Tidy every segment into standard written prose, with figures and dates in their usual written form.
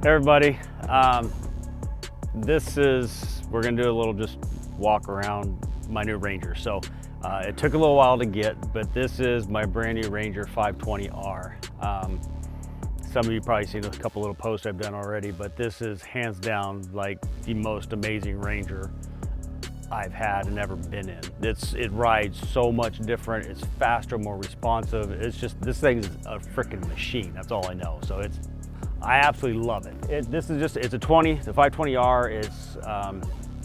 everybody, we're gonna do a little just walk around my new Ranger. So it took a little while to get, but this is my brand new Ranger 520R. Some of you probably seen a couple little posts I've done already, but this is hands down like the most amazing Ranger I've had and ever been in. It rides so much different. It's faster, more responsive. It's just, this thing is a freaking machine. That's all I know. So I absolutely love it. It's a 520R.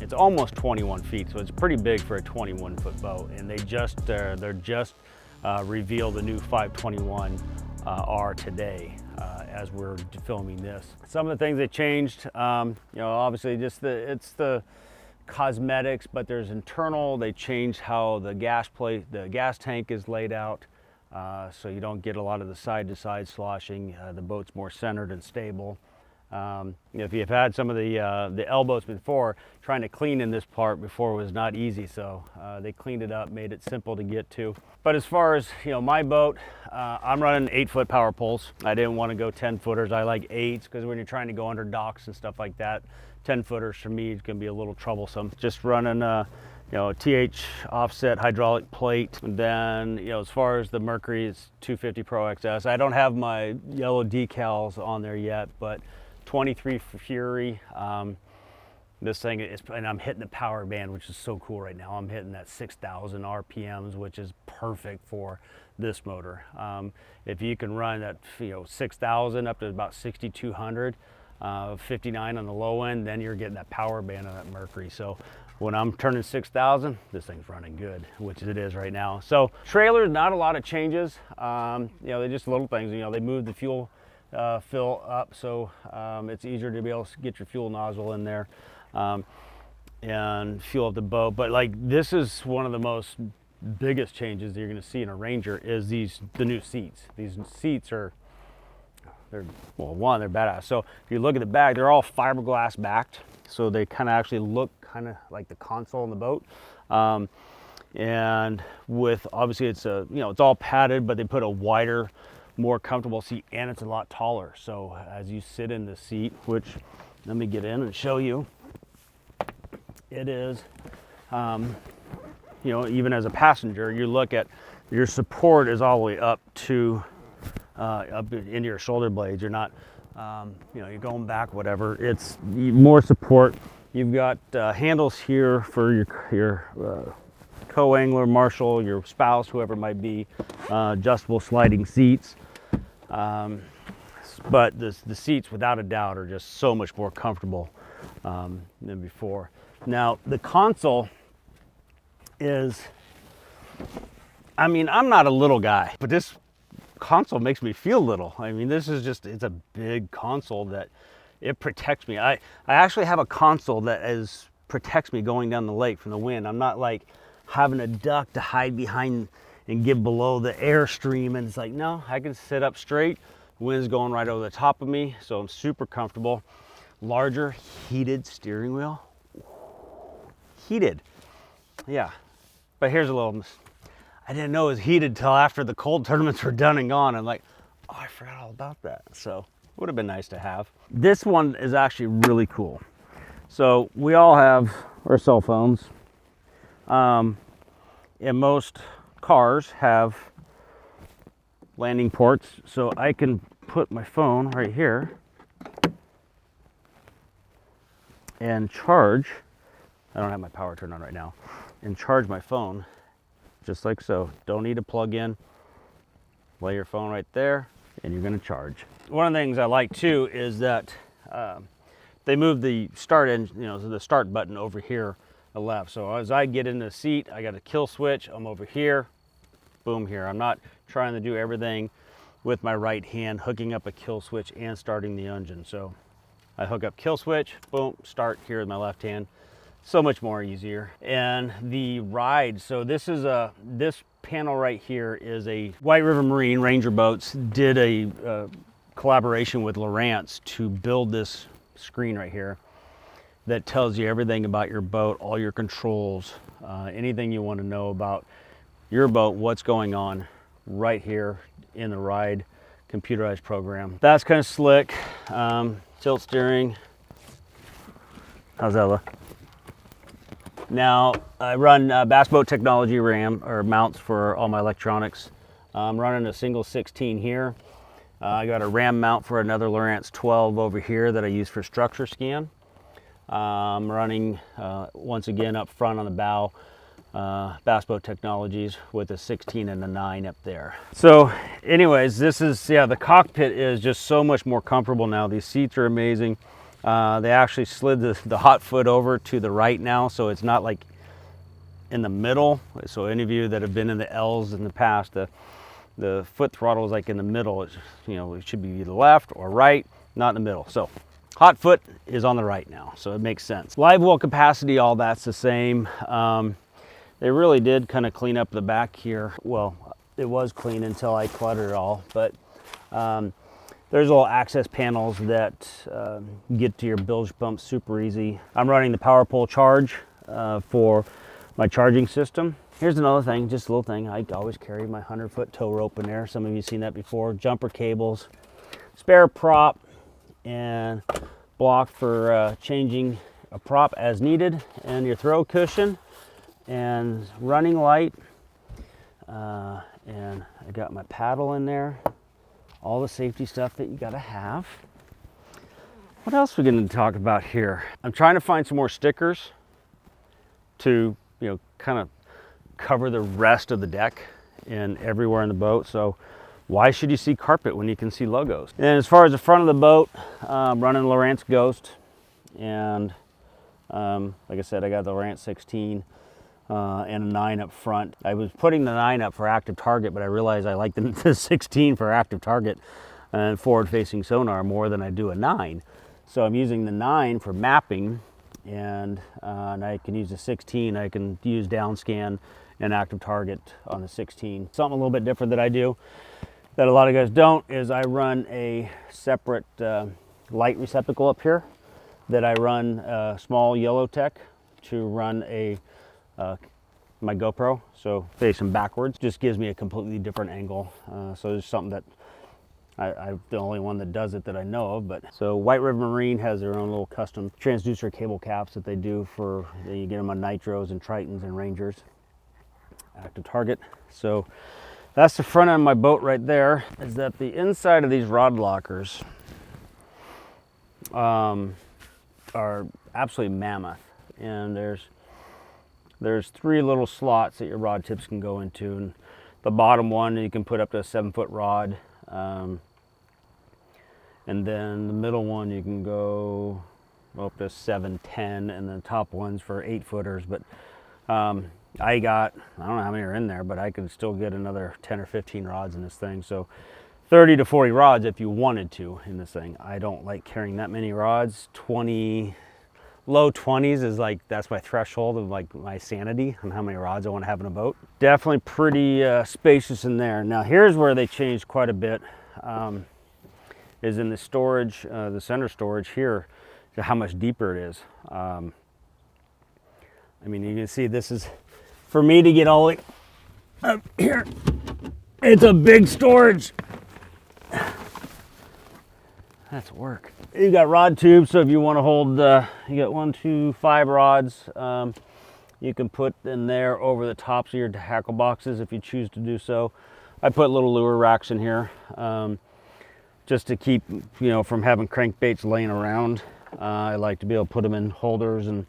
It's almost 21 feet, so it's pretty big for a 21-foot boat. And they're just revealed the new 521R today as we're filming this. Some of the things they changed, obviously it's the cosmetics, but there's internal. They changed how the gas tank is laid out, so you don't get a lot of the side-to-side sloshing. The boat's more centered and stable. If you've had some of the elbows before, trying to clean in this part before was not easy, so they cleaned it up, made it simple to get to. But as far as my boat, I'm running 8-foot power poles. I didn't want to go 10-footers. I like 8s because when you're trying to go under docks and stuff like that, 10-footers for me is going to be a little troublesome. Just running a TH offset hydraulic plate. And then as far as the Mercury, it's 250 Pro XS. I don't have my yellow decals on there yet, but 23 Fury. This thing is, and I'm hitting the power band, which is so cool right now. I'm hitting that 6,000 RPMs, which is perfect for this motor. If you can run that 6,000 up to about 6,200, 59 on the low end, then you're getting that power band on that Mercury. So when I'm turning 6,000, this thing's running good, which it is right now. So trailer, not a lot of changes. They're just little things. They moved the fuel fill up, so it's easier to be able to get your fuel nozzle in there and fuel up the boat. But like, this is one of the most biggest changes that you're going to see in a Ranger is the new seats. These seats are, they're badass. So if you look at the back, they're all fiberglass backed, so they kind of actually look kind of like the console in the boat. And with, obviously it's it's all padded, but they put a wider, more comfortable seat, and it's a lot taller. So as you sit in the seat, which let me get in and show you, it is, even as a passenger, you look at your support is all the way up to up into your shoulder blades. You're not, you're going back, whatever. It's more support. You've got handles here for your co-angler, marshal, your spouse, whoever it might be, adjustable sliding seats. But the seats, without a doubt, are just so much more comfortable than before. Now, the console is, I'm not a little guy, but this console makes me feel little. This is just, it's a big console that it protects me. I actually have a console that protects me going down the lake from the wind. I'm not like having a duck to hide behind and get below the airstream, and it's like, no, I can sit up straight. Wind's going right over the top of me, so I'm super comfortable. Larger heated steering wheel. Heated, yeah. But here's a little, I didn't know it was heated till after the cold tournaments were done and gone. I'm like, oh, I forgot all about that. So it would have been nice to have. This one is actually really cool. So we all have our cell phones. And most cars have landing ports. So I can put my phone right here and charge. I don't have my power turned on right now. And charge my phone just like so. Don't need to plug in. Lay your phone right there and you're going to charge. One of the things I like too is that they moved the start engine, the start button over here the left. So as I get in the seat, I got a kill switch. I'm over here, boom, here. I'm not trying to do everything with my right hand, hooking up a kill switch and starting the engine. So I hook up kill switch, boom, start here with my left hand. So much more easier. And the ride, so this panel right here is a White River Marine Ranger Boats did a collaboration with Lowrance to build this screen right here that tells you everything about your boat, all your controls, anything you want to know about your boat, what's going on right here in the ride computerized program. That's kind of slick. tilt steering. How's that look? Now I run Bass Boat Technology RAM or mounts for all my electronics. I'm running a single 16 here. I got a RAM mount for another Lowrance 12 over here that I use for structure scan. I'm running once again up front on the bow Bass Boat Technologies with a 16 and a 9 up there. So anyways, this is, yeah, the cockpit is just so much more comfortable now. These seats are amazing. They actually slid the hot foot over to the right now, so it's not like in the middle. So any of you that have been in the L's in the past, the foot throttle is like in the middle. It's, you know, it should be either left or right, not in the middle. So hot foot is on the right now, so it makes sense. Live well capacity, all that's the same. They really did kind of clean up the back here. Well, it was clean until I cluttered it all, but there's little access panels that get to your bilge pump super easy. I'm running the power pole charge for my charging system. Here's another thing, just a little thing. I always carry my 100-foot tow rope in there. Some of you have seen that before. Jumper cables, spare prop, and block for changing a prop as needed, and your throw cushion, and running light, and I got my paddle in there. All the safety stuff that you gotta have. What else are we gonna talk about here? I'm trying to find some more stickers to, you know, kind of cover the rest of the deck and everywhere in the boat. So why should you see carpet when you can see logos? And as far as the front of the boat, I'm running Lowrance Ghost, and like I said, I got the Lowrance 16 and a 9 up front. I was putting the 9 up for active target, but I realized I like the 16 for active target and forward-facing sonar more than I do a 9. So I'm using the 9 for mapping, and I can use the 16. I can use down scan and active target on the 16. Something a little bit different that I do that a lot of guys don't is I run a separate light receptacle up here that I run a small yellow tech to run my GoPro, so facing backwards. Just gives me a completely different angle. So there's something that I'm the only one that does it that I know of. But so White River Marine has their own little custom transducer cable caps that they do for, you get them on Nitros and Tritons and Rangers. Active target. So that's the front end of my boat right there. Is that the inside of these rod lockers are absolutely mammoth, and there's 3 little slots that your rod tips can go into, and the bottom one you can put up to a 7-foot rod, and then the middle one you can go up to 7, 10, and the top one's for 8-footers. But I don't know how many are in there, but I could still get another 10 or 15 rods in this thing. So 30 to 40 rods if you wanted to in this thing. I don't like carrying that many rods. 20, low 20s is like, that's my threshold of like my sanity on how many rods I want to have in a boat. Definitely pretty spacious in there. Now here's where they changed quite a bit, is in the storage, the center storage here, how much deeper it is. I mean, you can see this is, for me to get all the way up here, it's a big storage. That's work. You got rod tubes, so if you want to hold, you got 1, 2, 5 rods, you can put in there over the tops of your tackle boxes if you choose to do so. I put little lure racks in here, just to keep, you know, from having crankbaits laying around. I like to be able to put them in holders and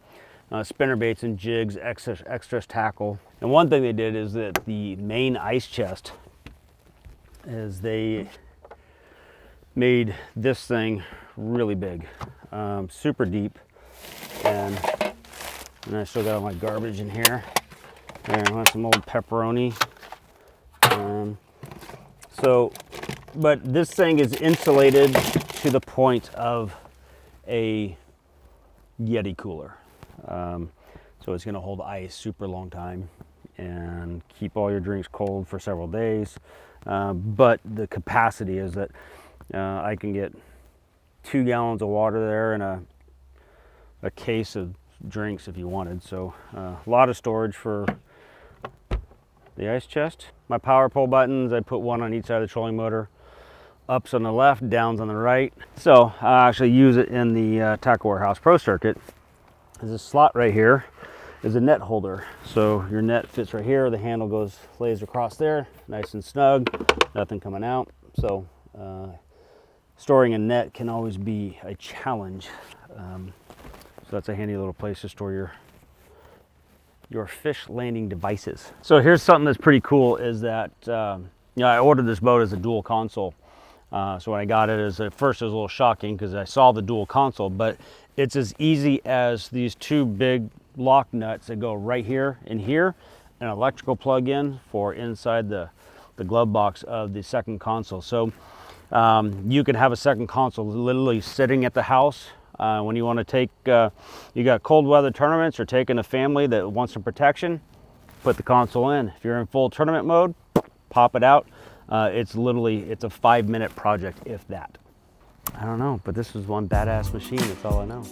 spinner baits and jigs, extra tackle. And one thing they did is that the main ice chest is they made this thing really big, super deep, and I still got all my garbage in here. There, I want some old pepperoni. But this thing is insulated to the point of a Yeti cooler. So it's gonna hold ice super long time and keep all your drinks cold for several days. But the capacity is that I can get 2 gallons of water there and a case of drinks if you wanted. So a lot of storage for the ice chest. My power pole buttons, I put one on each side of the trolling motor. ups on the left, downs on the right. So I actually use it in the Tackle Warehouse Pro Circuit. There's a slot right here is a net holder. So your net fits right here, the handle lays across there, nice and snug, nothing coming out. So storing a net can always be a challenge. So that's a handy little place to store your fish landing devices. So here's something that's pretty cool is that, I ordered this boat as a dual console. So when I got it, at first it was a little shocking because I saw the dual console, but it's as easy as these two big lock nuts that go right here and here, an electrical plug-in for inside the glove box of the second console. So you can have a second console literally sitting at the house. When you want to take, you got cold weather tournaments or taking a family that wants some protection, put the console in. If you're in full tournament mode, pop it out. It's a 5-minute project, if that. I don't know, but this is one badass machine, that's all I know.